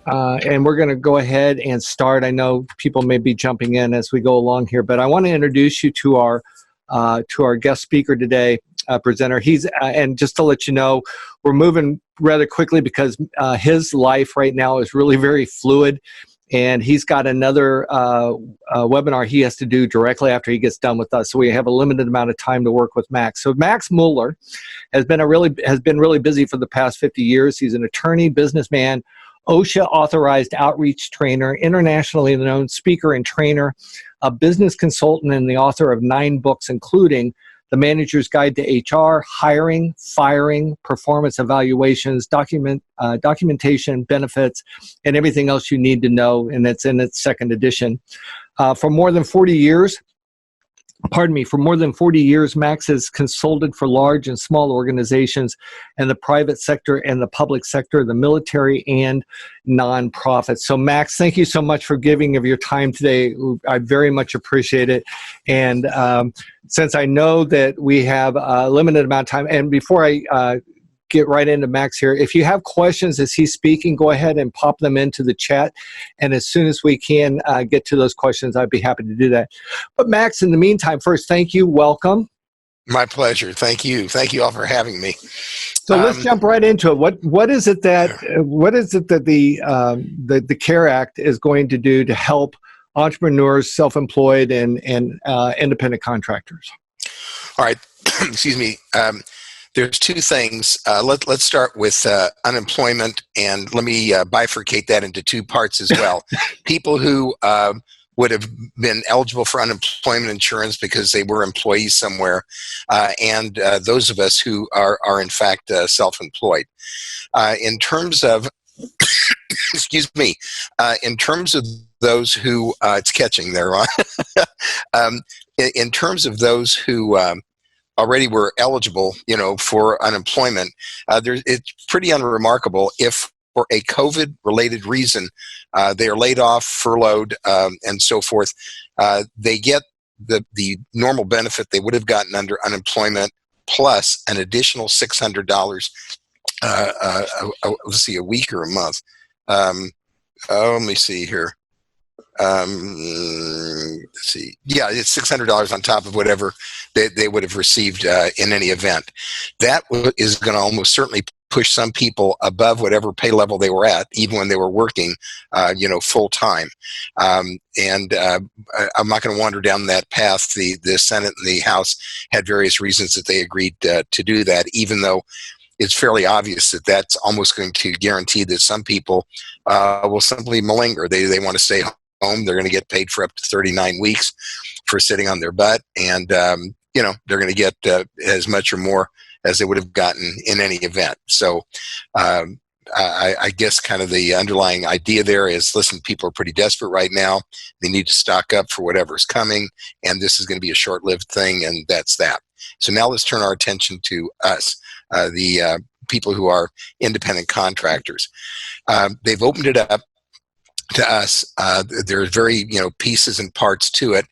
and we're going to go ahead and start. I know people may be jumping in as we go along here, but I want to introduce you to our guest speaker today, presenter. He's and just to let you know, we're moving rather quickly because his life right now is really very fluid, and he's got another webinar he has to do directly after he gets done with us. So we have a limited amount of time to work with Max. So Max Mueller has been really busy for the past 50 years. He's an attorney, businessman, OSHA authorized outreach trainer, internationally known speaker and trainer, a business consultant, and the author of 9 books, including The Manager's Guide to HR, Hiring, Firing, Performance Evaluations, Documentation, Benefits, and everything else you need to know, and it's in its 2nd edition. For more than 40 years, Max has consulted for large and small organizations in the private sector and the public sector, the military, and nonprofits. So, Max, thank you so much for giving of your time today. I very much appreciate it. And since I know that we have a limited amount of time, and before I get right into Max here, if you have questions as he's speaking, go ahead and pop them into the chat. And as soon as we can get to those questions, I'd be happy to do that. But Max, in the meantime, first, thank you. Welcome. My pleasure. Thank you. Thank you all for having me. So let's jump right into it. What is it that the CARE Act is going to do to help entrepreneurs, self-employed, and independent contractors? All right. Excuse me. There's 2 things. Let's start with unemployment, and let me bifurcate that into 2 parts as well. People who would have been eligible for unemployment insurance because they were employees somewhere, and those of us who are in fact self-employed. In terms of, excuse me, in terms of those who, it's catching there, Ron. In terms of those who already were eligible, for unemployment, it's pretty unremarkable if for a COVID-related reason they are laid off, furloughed, and so forth. They get the normal benefit they would have gotten under unemployment plus an additional $600. Let's see, a week or a month. Let me see here. Let's see. Yeah, it's $600 on top of whatever they would have received in any event. That is going to almost certainly push some people above whatever pay level they were at, even when they were working, full time. And I'm not going to wander down that path. The Senate and the House had various reasons that they agreed to do that, even though it's fairly obvious that that's almost going to guarantee that some people will simply malinger. They want to stay home. They're going to get paid for up to 39 weeks for sitting on their butt, and they're going to get as much or more as they would have gotten in any event. So I guess kind of the underlying idea there is, listen, people are pretty desperate right now. They need to stock up for whatever's coming, and this is going to be a short-lived thing, and that's that. So now let's turn our attention to us, the people who are independent contractors. They've opened it up to us. There's very, pieces and parts to it,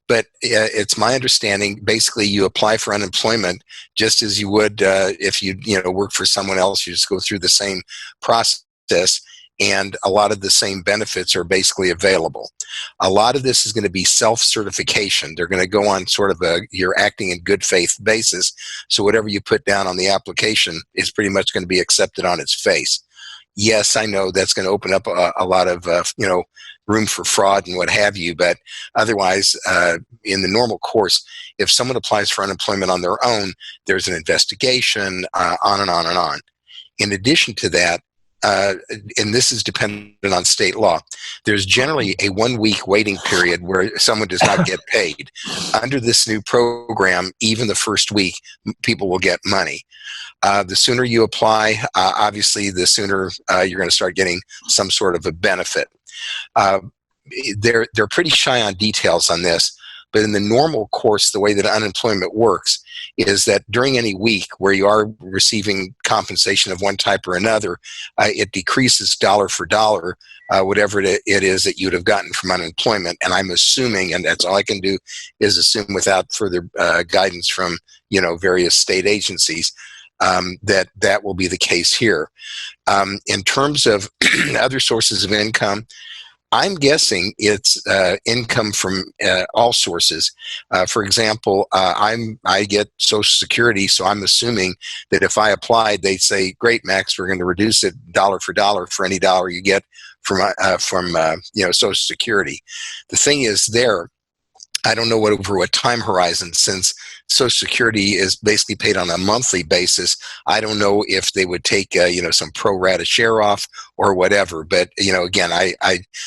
but it's my understanding, basically you apply for unemployment just as you would if you, work for someone else. You just go through the same process, and a lot of the same benefits are basically available. A lot of this is going to be self-certification. They're going to go on sort of you're acting in good faith basis, so whatever you put down on the application is pretty much going to be accepted on its face. Yes, I know that's going to open up a lot of, room for fraud and what have you, but otherwise, in the normal course, if someone applies for unemployment on their own, there's an investigation, on and on and on. In addition to that, and this is dependent on state law, there's generally a 1-week waiting period where someone does not get paid. Under this new program, even the first week, people will get money. The sooner you apply, obviously, the sooner you're going to start getting some sort of a benefit. They're pretty shy on details on this, but in the normal course, the way that unemployment works is that during any week where you are receiving compensation of one type or another, it decreases dollar for dollar, whatever it is that you'd have gotten from unemployment. And I'm assuming, and that's all I can do is assume without further guidance from various state agencies, that will be the case here. In terms of other sources of income, I'm guessing it's income from all sources. For example, I get Social Security, so I'm assuming that if I applied, they'd say, "Great, Max, we're going to reduce it dollar for dollar for any dollar you get from Social Security." The thing is, I don't know over what time horizon, since Social Security is basically paid on a monthly basis. I don't know if they would take some pro rata share off or whatever. But again, I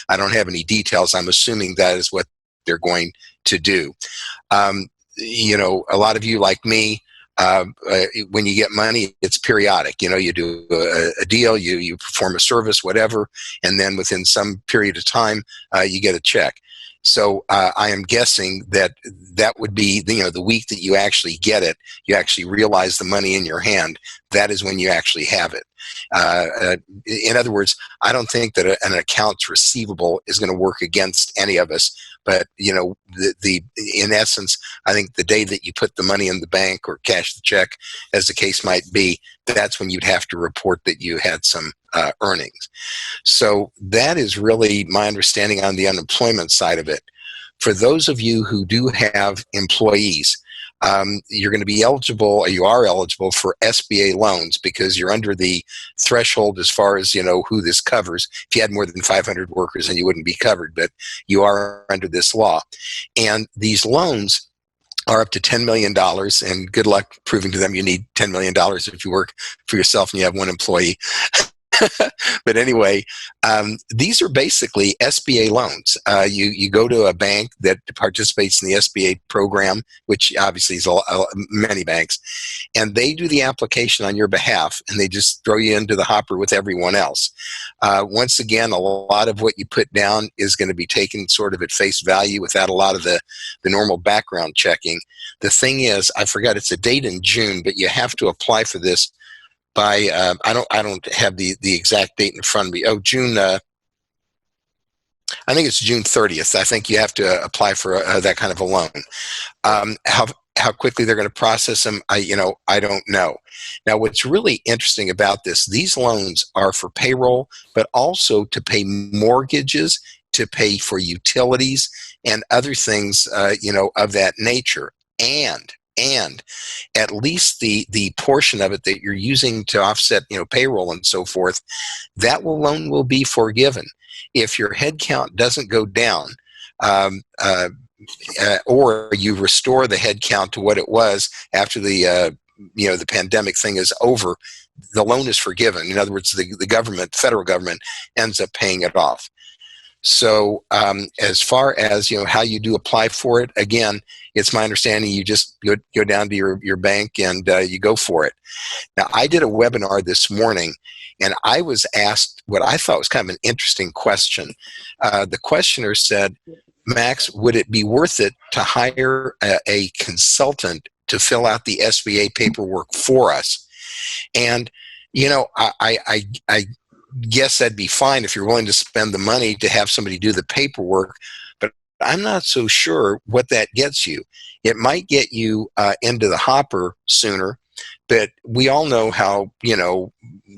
don't have any details. I'm assuming that is what they're going to do. A lot of you like me, when you get money, it's periodic. You do a deal, you perform a service, whatever, and then within some period of time, you get a check. So I am guessing that would be the week that you actually get it, you actually realize the money in your hand. That is when you actually have it. In other words, I don't think that an accounts receivable is going to work against any of us. But in essence, I think the day that you put the money in the bank or cash the check, as the case might be, that's when you'd have to report that you had some earnings. So that is really my understanding on the unemployment side of it. For those of you who do have employees, you're going to be eligible, or you are eligible for SBA loans, because you're under the threshold as far as who this covers. If you had more than 500 workers, then you wouldn't be covered, but you are under this law. And these loans are up to $10 million, and good luck proving to them you need $10 million if you work for yourself and you have one employee. But anyway, these are basically SBA loans. You go to a bank that participates in the SBA program, which obviously is many banks, and they do the application on your behalf, and they just throw you into the hopper with everyone else. Once again, a lot of what you put down is going to be taken sort of at face value without a lot of the normal background checking. The thing is, I forgot, it's a date in June, but you have to apply for this by I don't have the exact date in front of me. June. I think it's June 30th. I think you have to apply for that kind of a loan. How quickly they're going to process them, I don't know. Now, what's really interesting about this, these loans are for payroll, but also to pay mortgages, to pay for utilities, and other things, of that nature. And at least the portion of it that you're using to offset, payroll and so forth, that loan will be forgiven. If your head count doesn't go down, or you restore the head count to what it was after the pandemic thing is over, the loan is forgiven. In other words, the government, federal government, ends up paying it off. So as far as how you do apply for it, again, it's my understanding you just go down to your bank and you go for it. Now, I did a webinar this morning, and I was asked what I thought was kind of an interesting question. The questioner said, "Max, would it be worth it to hire a consultant to fill out the SBA paperwork for us?" And I guess that'd be fine if you're willing to spend the money to have somebody do the paperwork, but I'm not so sure what that gets you. It might get you into the hopper sooner, but we all know how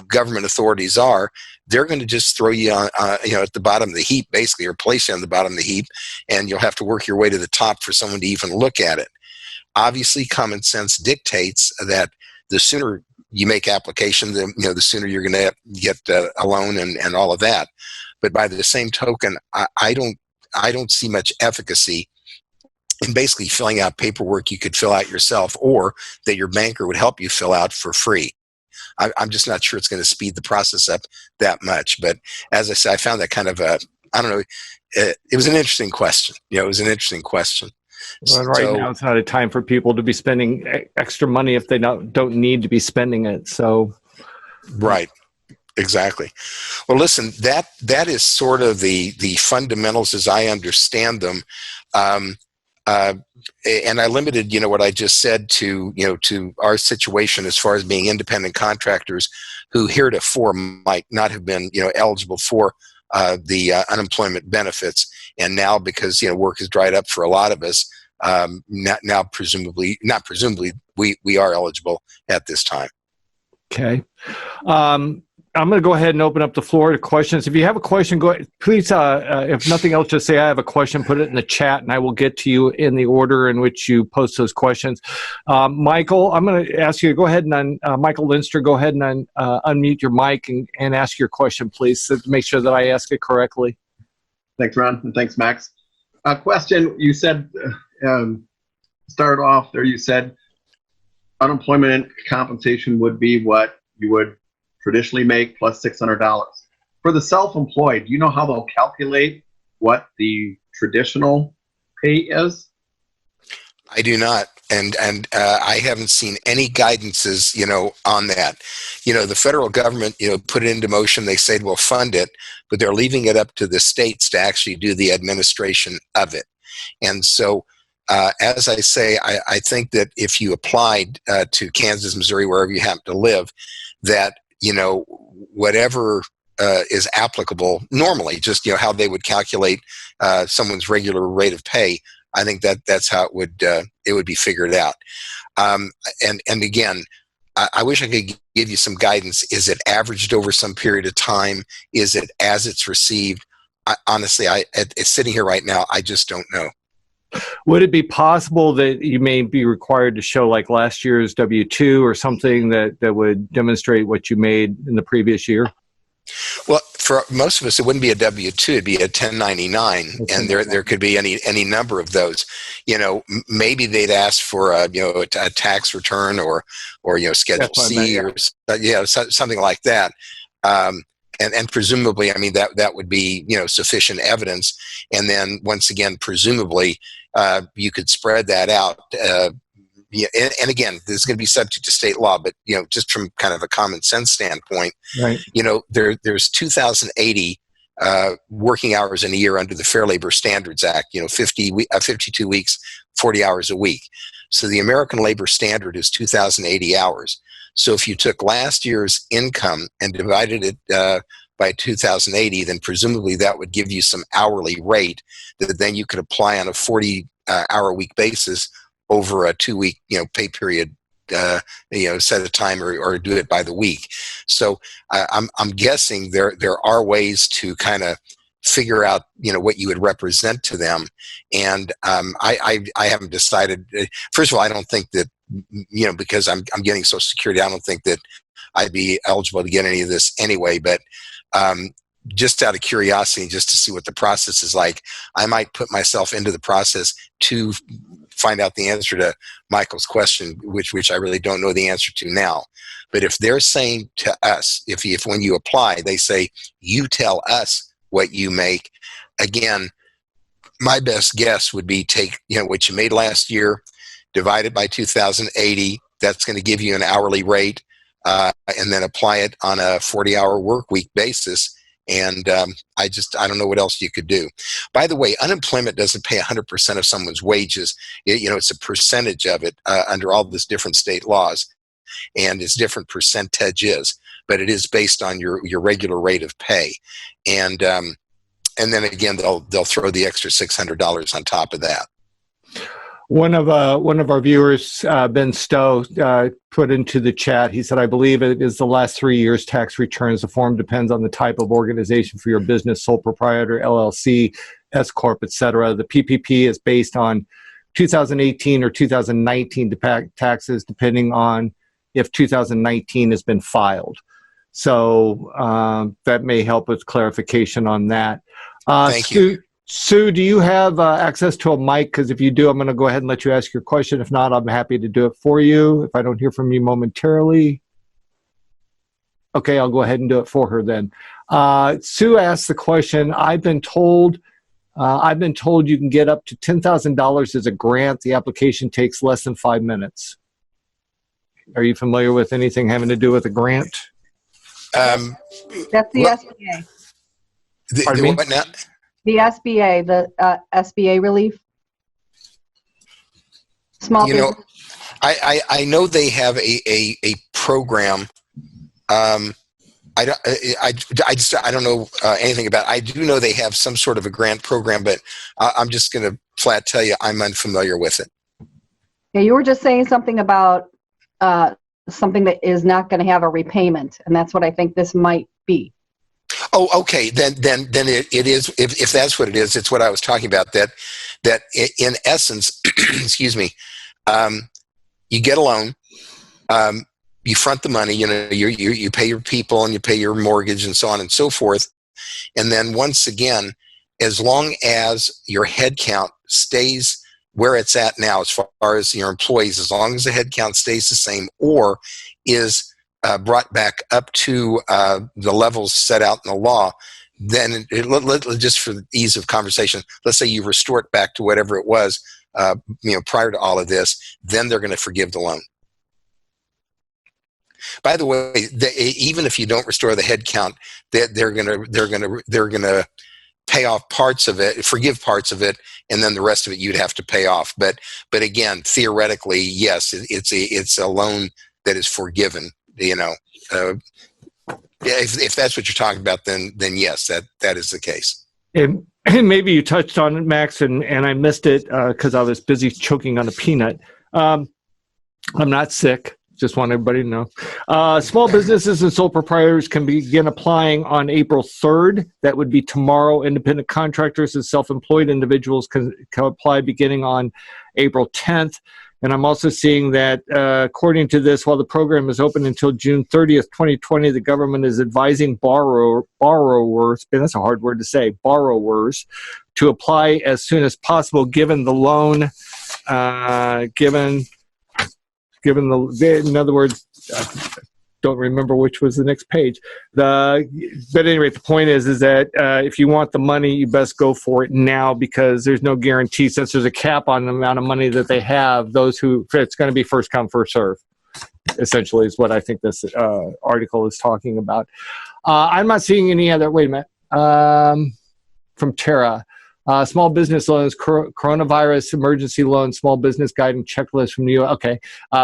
government authorities are. They're going to just throw you on at the bottom of the heap, basically, or place you on the bottom of the heap, and you'll have to work your way to the top for someone to even look at it. Obviously, common sense dictates that the sooner you make application, the sooner you're going to get a loan and all of that. But by the same token, I don't see much efficacy in basically filling out paperwork you could fill out yourself, or that your banker would help you fill out for free. I'm just not sure it's going to speed the process up that much. But as I said, I found that kind of I don't know. It was an interesting question. It was an interesting question. Well, right now, it's not a time for people to be spending extra money if they don't need to be spending it. So, right, exactly. Well, listen, that is sort of the fundamentals as I understand them, and I limited, what I just said to our situation as far as being independent contractors who heretofore might not have been eligible for the unemployment benefits, and now because work has dried up for a lot of us, not presumably we are eligible at this time. Okay. I'm going to go ahead and open up the floor to questions. If you have a question, go ahead. Please, if nothing else, just say I have a question, put it in the chat, and I will get to you in the order in which you post those questions. Michael, I'm going to ask you to go ahead and, Michael Linster, go ahead and unmute your mic and ask your question, please, so to make sure that I ask it correctly. Thanks, Ron, and thanks, Max. A question, you said, start off there, you said unemployment compensation would be what you would traditionally make plus $600. For the self-employed, do you know how they'll calculate what the traditional pay is? I do not, and I haven't seen any guidances, on that. The federal government, put it into motion. They said we'll fund it, but they're leaving it up to the states to actually do the administration of it. And so, as I say, I think that if you applied to Kansas, Missouri, wherever you happen to live, that whatever is applicable normally, just how they would calculate someone's regular rate of pay. I think that's how it would be figured out. And again, I wish I could give you some guidance. Is it averaged over some period of time? Is it as it's received? Honestly, it's sitting here right now. I just don't know. Would it be possible that you may be required to show like last year's W-2 or something that would demonstrate what you made in the previous year? Well, for most of us, it wouldn't be a W-2; it'd be a 1099, and there could be any number of those. Maybe they'd ask for a tax return or Schedule C or something like that. And presumably, I mean that would be sufficient evidence. And then once again, presumably, you could spread that out. And again, this is going to be subject to state law, but just from kind of a common sense standpoint, right? There's 2,080 working hours in a year under the Fair Labor Standards Act. 52 weeks, 40 hours a week. So the American Labor Standard is 2,080 hours. So if you took last year's income and divided it by 2,080, then presumably that would give you some hourly rate that then you could apply on a 40-hour-week basis over a 2-week pay period, set a time or do it by the week. So I'm guessing there are ways to kind of figure out what you would represent to them. And I haven't decided. First of all, I don't think that because I'm getting Social Security, I don't think that I'd be eligible to get any of this anyway. But just out of curiosity, just to see what the process is like, I might put myself into the process to find out the answer to Michael's question, which I really don't know the answer to now. But if they're saying to us, if when you apply, they say, you tell us what you make, again, my best guess would be take what you made last year, divide it by 2,080. That's going to give you an hourly rate, and then apply it on a 40-hour work week basis. And I don't know what else you could do. By the way, unemployment doesn't pay 100% of someone's wages. It's a percentage of it under all these different state laws, and it's different percentages, but it is based on your regular rate of pay. And then again, they'll throw the extra $600 on top of that. One of our viewers, Ben Stowe, put into the chat, he said, I believe it is the last 3 years tax returns. The form depends on the type of organization for your business, sole proprietor, LLC, S Corp, etc. The PPP is based on 2018 or 2019 taxes, depending on if 2019 has been filed. So that may help with clarification on that. Thank you. Sue, do you have access to a mic? Because if you do, I'm going to go ahead and let you ask your question. If not, I'm happy to do it for you if I don't hear from you momentarily. Okay, I'll go ahead and do it for her then. Sue asked the question, I've been told you can get up to $10,000 as a grant. The application takes less than 5 minutes. Are you familiar with anything having to do with a grant? That's the SBA. Pardon me? What now? The SBA, the SBA relief. Small business. I know they have a program. I don't know anything about it. I do know they have some sort of a grant program, but I'm just going to flat tell you I'm unfamiliar with it. Yeah, you were just saying something about something that is not going to have a repayment, and that's what I think this might be. Oh, okay. Then it is. If that's what it is, it's what I was talking about. That in essence, excuse me, you get a loan, you front the money. You pay your people and you pay your mortgage and so on and so forth. And then once again, as long as your head count stays where it's at now, as far as your employees, as long as the head count stays the same or is brought back up to the levels set out in the law, then just for the ease of conversation, let's say you restore it back to whatever it was, prior to all of this, then they're going to forgive the loan. By the way, even if you don't restore the head count, they're going to pay off parts of it, forgive parts of it, and then the rest of it you'd have to pay off. But again, theoretically, yes, it's a loan that is forgiven. If that's what you're talking about, then yes, that is the case. And maybe you touched on it, Max, and I missed it because I was busy choking on a peanut. I'm not sick. Just want everybody to know. Small businesses and sole proprietors can begin applying on April 3rd. That would be tomorrow. Independent contractors and self-employed individuals can apply beginning on April 10th. And I'm also seeing that, according to this, while the program is open until June 30th, 2020, the government is advising borrowers, and that's a hard word to say, borrowers, to apply as soon as possible, given the loan, in other words, don't remember which was the next page. But anyway, the point is that if you want the money, you best go for it now, because there's no guarantee, since there's a cap on the amount of money that they have. It's going to be first come, first serve, essentially, is what I think this article is talking about. I'm not seeing any other. Wait a minute. From Tara. Small business loans, coronavirus emergency loans, small business guidance checklist from the U.S. Okay,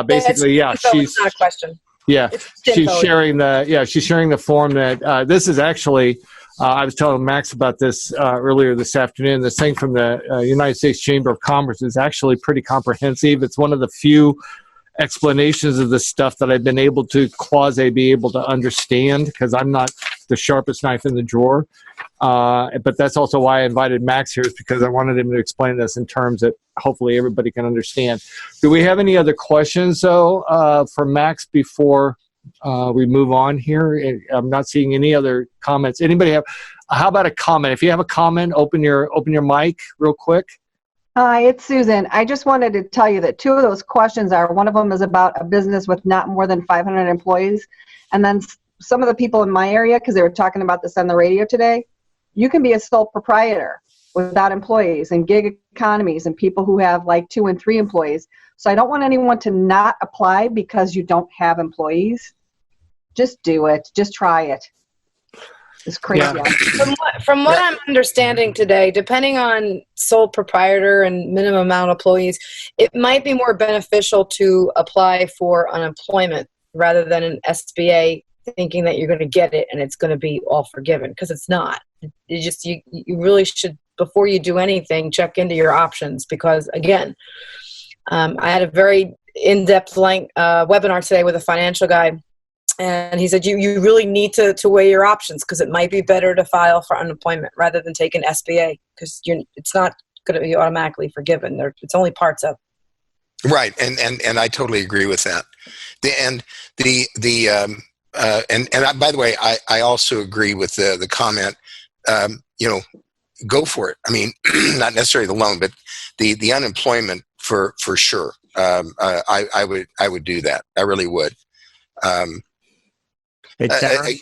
basically, it's not a question. Yeah, she's sharing the form that this is actually. I was telling Max about this earlier this afternoon. This thing from the United States Chamber of Commerce is actually pretty comprehensive. It's one of the few explanations of this stuff that I've been able to be able to understand, because I'm not the sharpest knife in the drawer. But that's also why I invited Max here, is because I wanted him to explain this in terms that hopefully everybody can understand. Do we have any other questions, though, for Max before we move on here? I'm not seeing any other comments. Anybody have? How about a comment? If you have a comment, open your mic real quick. Hi, it's Susan. I just wanted to tell you that two of those questions one of them is about a business with not more than 500 employees. And then some of the people in my area, because they were talking about this on the radio today, you can be a sole proprietor without employees, and gig economies, and people who have like 2 and 3 employees. So I don't want anyone to not apply because you don't have employees. Just do it. Just try it. It's crazy. Yeah. From what I'm understanding today, depending on sole proprietor and minimum amount of employees, it might be more beneficial to apply for unemployment rather than an SBA, thinking that you're going to get it and it's going to be all forgiven, because it's not. You really should, before you do anything, check into your options, because again, I had a very in-depth webinar today with a financial guy. And he said, you really need to weigh your options, because it might be better to file for unemployment rather than take an SBA, because it's not going to be automatically forgiven. It's only parts of it. Right, and I totally agree with that. And by the way, I also agree with the comment. Go for it. I mean, not necessarily the loan, but the unemployment for sure. I would do that. I really would. Hey, Tara.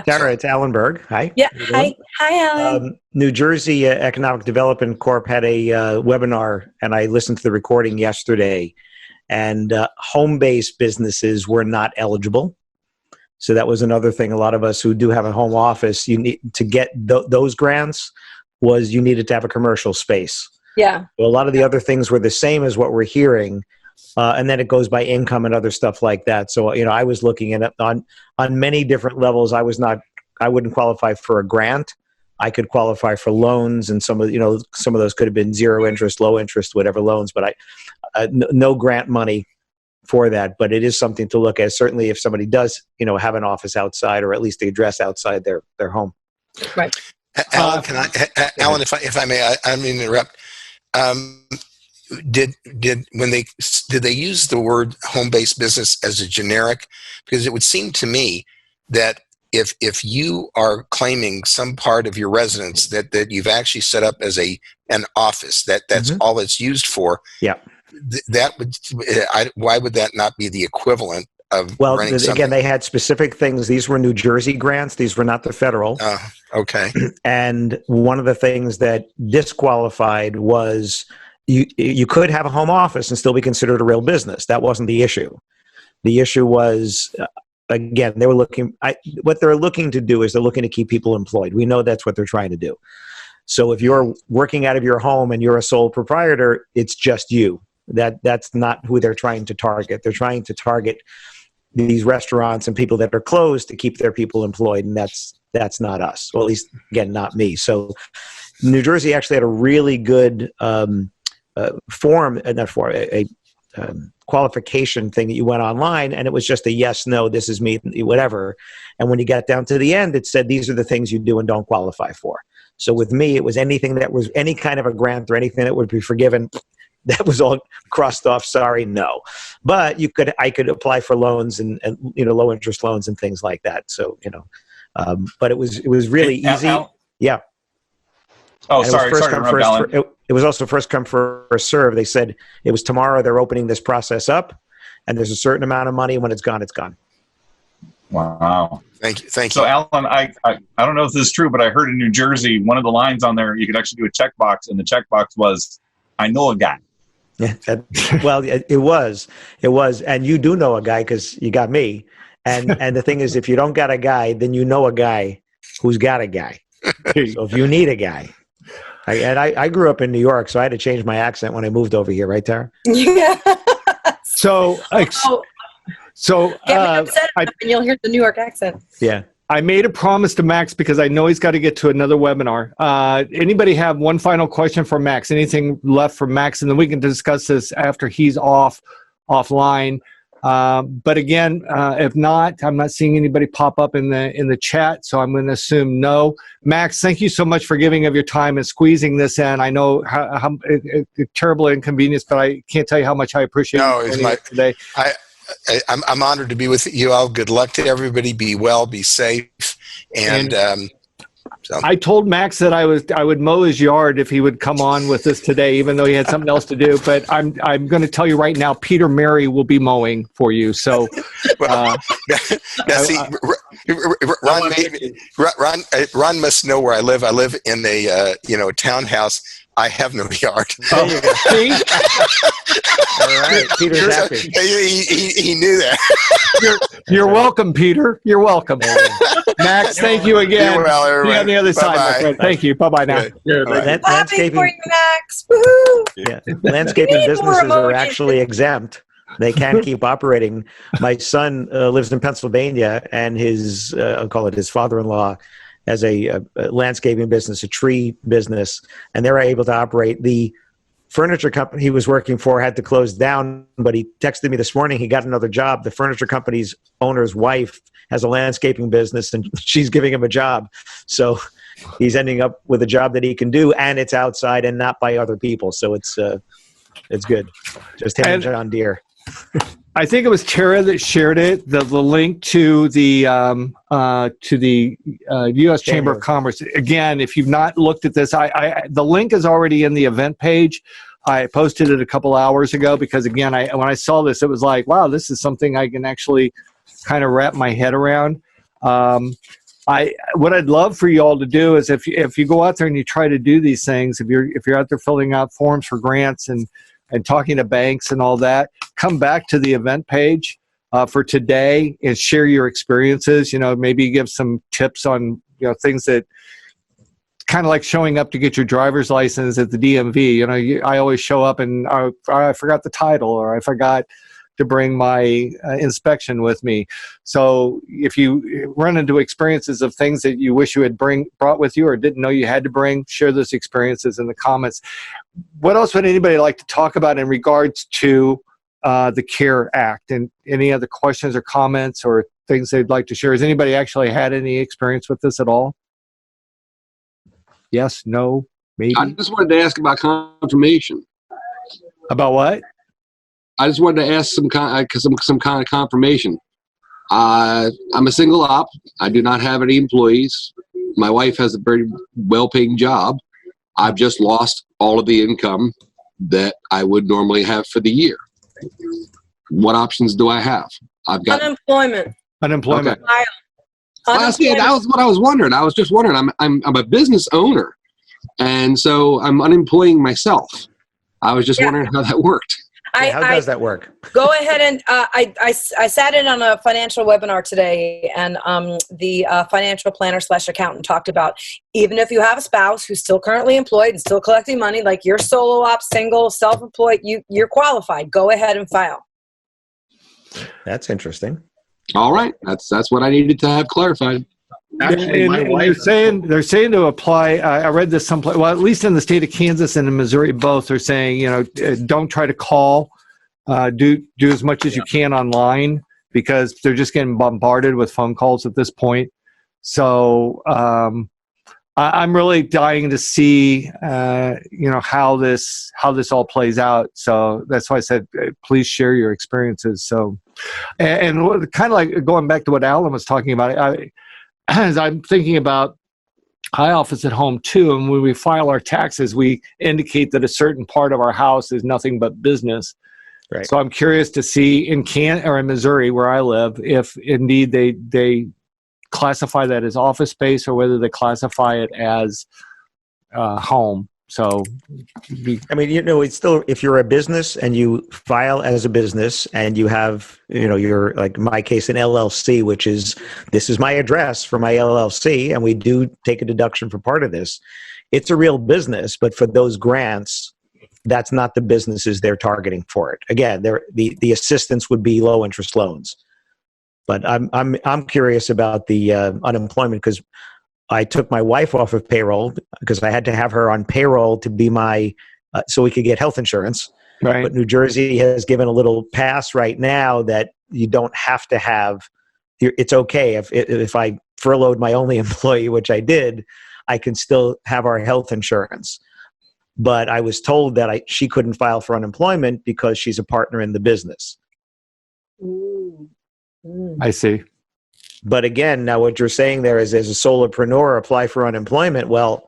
Tara, it's Alan Berg. Hi. Yeah. Hi, Alan. New Jersey Economic Development Corp had a webinar, and I listened to the recording yesterday. And home-based businesses were not eligible. So that was another thing. A lot of us who do have a home office, you need to get those grants. You needed to have a commercial space. Yeah. So a lot of the other things were the same as what we're hearing. And then it goes by income and other stuff like that. So, I was looking at it on many different levels. I wouldn't qualify for a grant. I could qualify for loans, and some of those could have been zero interest, low interest, whatever loans, but no grant money. for that, but it is something to look at. Certainly, if somebody does, have an office outside or at least the address outside their home. Right. Alan, Alan, if I may, I don't mean to interrupt. Did they use the word home-based business as a generic? Because it would seem to me that if you are claiming some part of your residence that you've actually set up as an office, that's all it's used for. Yeah. That would why would that not be the equivalent of renting something? Again, they had specific things. These were New Jersey grants. These were not the federal. Okay. And one of the things that disqualified was you could have a home office and still be considered a real business. That wasn't the issue. The issue was, again, they were what they're looking to do is they're looking to keep people employed. We know that's what they're trying to do. So if you're working out of your home and you're a sole proprietor, it's just you. That's not who they're trying to target. They're trying to target these restaurants and people that are closed to keep their people employed, and that's not us. Well, at least, again, not me. So New Jersey actually had a really good qualification thing that you went online, and it was just a yes, no, this is me, whatever. And when you got down to the end, it said these are the things you do and don't qualify for. So with me, it was anything that was any kind of a grant or anything that would be forgiven. That was all crossed off. Sorry, no. But I could apply for loans and low interest loans and things like that. So but it was really easy. Yeah. Oh, sorry to interrupt, Alan. It was also first come, first serve. They said it was tomorrow. They're opening this process up, and there's a certain amount of money. When it's gone, it's gone. Wow. Thank you. So, Alan, I don't know if this is true, but I heard in New Jersey, one of the lines on there, you could actually do a checkbox, and the checkbox was, "I know a guy." Yeah. Well, it was, and you do know a guy because you got me. And the thing is, if you don't got a guy, then you know a guy who's got a guy. So if you need a guy. I grew up in New York, so I had to change my accent when I moved over here, right, Tara? Yeah. So Get me upset and you'll hear the New York accent. Yeah. I made a promise to Max because I know he's got to get to another webinar. Anybody have one final question for Max? Anything left for Max? And then we can discuss this after he's offline. But again, if not, I'm not seeing anybody pop up in the chat, so I'm going to assume no. Max, thank you so much for giving of your time and squeezing this in. I know how terrible inconvenience, but I can't tell you how much I appreciate it today. I'm honored to be with you all. Good luck to everybody. Be well, be safe. And so. I told Max that I would mow his yard if he would come on with us today, even though he had something else to do. But I'm going to tell you right now, Peter Mary will be mowing for you. So, Ron must know where I live. I live in a townhouse. I have no yard. Oh, see? All right, Peter's happy. He knew that. You're welcome, Peter. You're welcome. Max, thank you again. You're well, See you on the other side, my friend. Thank you. Bye-bye now. Happy for you, Max. Woohoo! Yeah. Landscaping businesses are actually exempt. They can keep operating. My son lives in Pennsylvania, and I'll call it his father-in-law, has a landscaping business, a tree business, and they were able to operate. The furniture company he was working for had to close down, but he texted me this morning. He got another job. The furniture company's owner's wife has a landscaping business, and she's giving him a job. So he's ending up with a job that he can do, and it's outside and not by other people. So it's good. Just him and John Deere. I think it was Tara that shared it. The link to the U.S. Chamber of Commerce. Again, if you've not looked at this, the link is already in the event page. I posted it a couple hours ago because again, when I saw this, it was like, wow, this is something I can actually kind of wrap my head around. What I'd love for you all to do is if you go out there and you try to do these things, if you're out there filling out forms for grants and talking to banks and all that, come back to the event page for today and share your experiences. Maybe give some tips on things that kind of like showing up to get your driver's license at the DMV. I always show up and I forgot the title, or I forgot to bring my inspection with me. So if you run into experiences of things that you wish you had brought with you or didn't know you had to bring, share those experiences in the comments. What else would anybody like to talk about in regards to the CARE Act. And any other questions or comments or things they'd like to share? Has anybody actually had any experience with this at all? Yes, no, maybe? I just wanted to ask about confirmation. About what? I just wanted to ask some kind of confirmation. I'm a single op. I do not have any employees. My wife has a very well-paying job. I've just lost all of the income that I would normally have for the year. What options do I have? I've got Unemployment. Unemployment. Okay. Well, see, that was what I was wondering. I was just wondering. I'm a business owner, and so I'm unemploying myself. I was just wondering how that worked. How does that work? Go ahead and I sat in on a financial webinar today, and the financial planner / accountant talked about, even if you have a spouse who's still currently employed and still collecting money, like you're solo op, single, self-employed, you're qualified. Go ahead and file. That's interesting. All right, that's what I needed to have clarified. Actually, my and wife. they're saying to apply. I read this someplace. Well, at least in the state of Kansas and in Missouri, both are saying, don't try to call. Do as much as you can online, because they're just getting bombarded with phone calls at this point. So I'm really dying to see how this all plays out. So that's why I said please share your experiences. So and kind of like going back to what Alan was talking about, as I'm thinking about high office at home too, and when we file our taxes, we indicate that a certain part of our house is nothing but business. Right. So I'm curious to see in Missouri, where I live, if indeed they classify that as office space or whether they classify it as home. So, I mean, it's still, if you're a business and you file as a business and you have, you're, like in my case, an LLC, which is, this is my address for my LLC, and we do take a deduction for part of this. It's a real business, but for those grants, that's not the businesses they're targeting for it. Again, the assistance would be low interest loans. But I'm curious about the unemployment, because I took my wife off of payroll because I had to have her on payroll to be my so we could get health insurance. right. But New Jersey has given a little pass right now that you don't have to have. It's okay if I furloughed my only employee, which I did, I can still have our health insurance. But I was told that she couldn't file for unemployment because she's a partner in the business. I see. But again, now what you're saying there is, as a solopreneur, apply for unemployment. Well,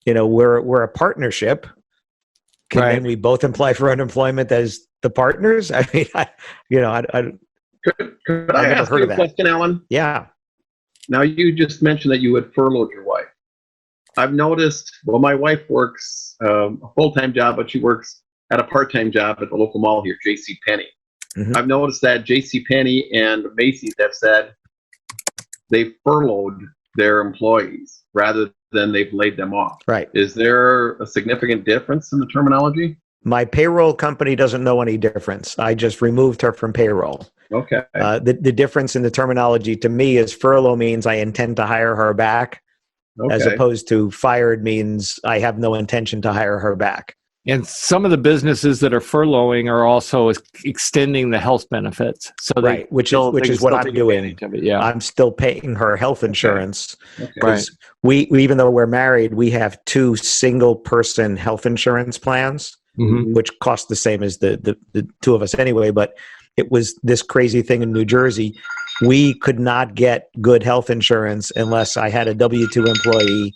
we're a partnership. Can Right. then we both apply for unemployment as the partners? I mean, Could I I've never ask heard you of a that. question, Alan? yeah. Now, you just mentioned that you had furloughed your wife. I've noticed, my wife works a full-time job, but she works at a part-time job at the local mall here, JCPenney. Mhm. I've noticed that JCPenney and Macy's have said they furloughed their employees rather than they've laid them off. Right. Is there a significant difference in the terminology? My payroll company doesn't know any difference. I just removed her from payroll. Okay. The difference in the terminology to me is furlough means I intend to hire her back, as Okay. opposed to fired means I have no intention to hire her back. And some of the businesses that are furloughing are also extending the health benefits. So they Right, which still- they is can what still I'm take doing. advantage of it, yeah. I'm still paying her health insurance. Okay. Because we, even though we're married, we have 2 single person health insurance plans, Mhm. which cost the same as the 2 of us anyway. But it was this crazy thing in New Jersey. We could not get good health insurance unless I had a W-2 employee,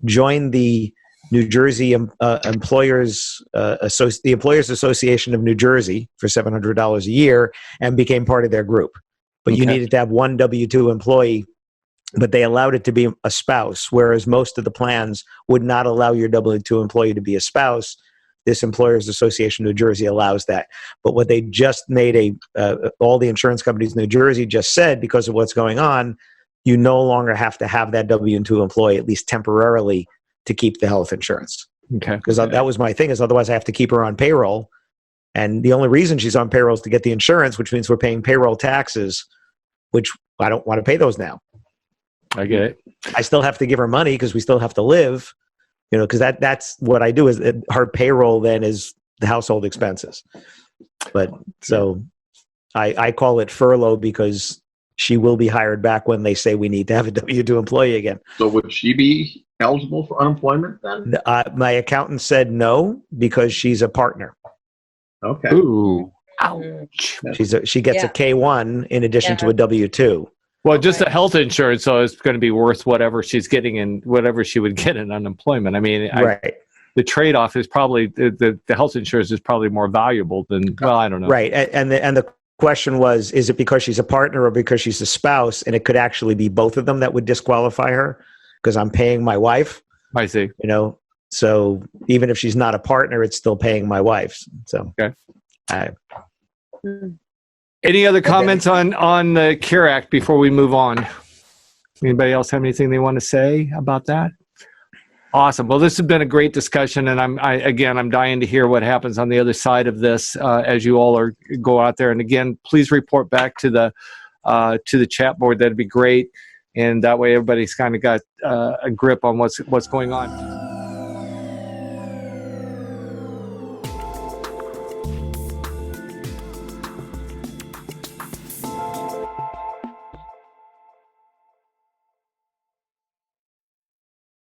join the New Jersey the Employers Association of New Jersey for $700 a year, and became part of their group. But you Okay. needed to have one W-2 employee, but they allowed it to be a spouse, whereas most of the plans would not allow your W-2 employee to be a spouse. This Employers Association of New Jersey allows that. But what they just made all the insurance companies in New Jersey just said, because of what's going on, you no longer have to have that W-2 employee, at least temporarily, to keep the health insurance. Okay. Because that was my thing, is otherwise I have to keep her on payroll. And the only reason she's on payroll is to get the insurance, which means we're paying payroll taxes, which I don't want to pay those now. I get it. I still have to give her money because we still have to live, because that's what I do, is that her payroll then is the household expenses. But so I call it furlough because she will be hired back when they say we need to have a W-2 employee again. So would she be eligible for unemployment then? My accountant said no because she's a partner. Okay. Ooh. Ouch. She gets a Yeah. K-1 in addition to Yeah. a W-2. Well, just the Right. health insurance, so it's going to be worth whatever she's getting in whatever she would get in unemployment. I mean, Right. the trade-off is probably the health insurance is probably more valuable than, well, I don't know. Right. And the question was, is it because she's a partner or because she's a spouse? And it could actually be both of them that would disqualify her because I'm paying my wife, I see. so even if she's not a partner, it's still paying my wife. So, Okay. I- Any other comments on the CARE Act before we move on? Anybody else have anything they want to say about that? Awesome. Well, this has been a great discussion, and I'm dying to hear what happens on the other side of this as you all go out there. And again, please report back to the chat board. That'd be great, and that way everybody's kind of got a grip on what's going on.